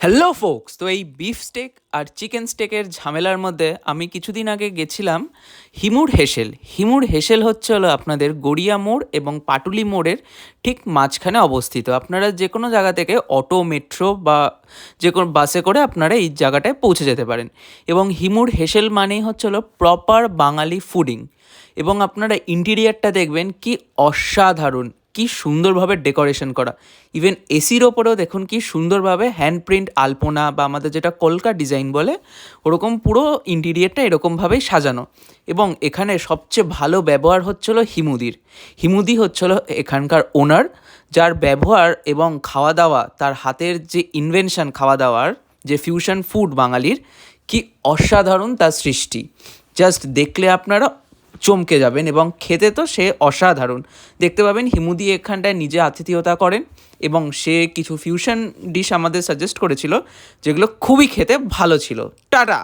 Hello folks, তো এই beef stake আর chicken স্টেকের ঝামেলার মধ্যে আমি কিছুদিন আগে গেছিলাম হিমুর হেসেল হচ্ছে হলো আপনাদের গড়িয়া মোড় এবং পাটুলি মোড়ের ঠিক মাঝখানে অবস্থিত। আপনারা যে কোনো জায়গা থেকে অটো, মেট্রো বা যে কোনো বাসে করে আপনারা এই জায়গাটায় পৌঁছে যেতে পারেন। এবং হিমুর হেসেল মানেই হচ্ছে হলো প্রপার বাঙালি ফুডিং। এবং আপনারা ইন্টিরিয়ারটা দেখবেন কি অসাধারণ, কি সুন্দরভাবে ডেকোরেশন করা। ইভেন এসির ওপরেও দেখুন কি সুন্দরভাবে হ্যান্ড প্রিন্ট আলপনা বা আমাদের যেটা কলকা ডিজাইন বলে ওরকম পুরো ইন্টিরিয়ারটা এরকমভাবেই সাজানো। এবং এখানে সবচেয়ে ভালো ব্যবহার হচ্ছিল হিমুদি হচ্ছিল এখানকার ওনার, যার ব্যবহার এবং খাওয়া দাওয়া, তার হাতের যে ইনভেনশন, খাওয়া দাওয়ার যে ফিউশন ফুড বাঙালির, কি অসাধারণ তার সৃষ্টি। জাস্ট দেখলে আপনারা চমকে যাবেন এবং খেতে তো সে অসাধারণ। দেখতে পাবেন হিমুদি এখানটায় নিজে আতিথেয়তা করেন এবং সে কিছু ফিউশন ডিশ আমাদের সাজেস্ট করেছিল যেগুলো খুবই খেতে ভালো ছিল। টাটা।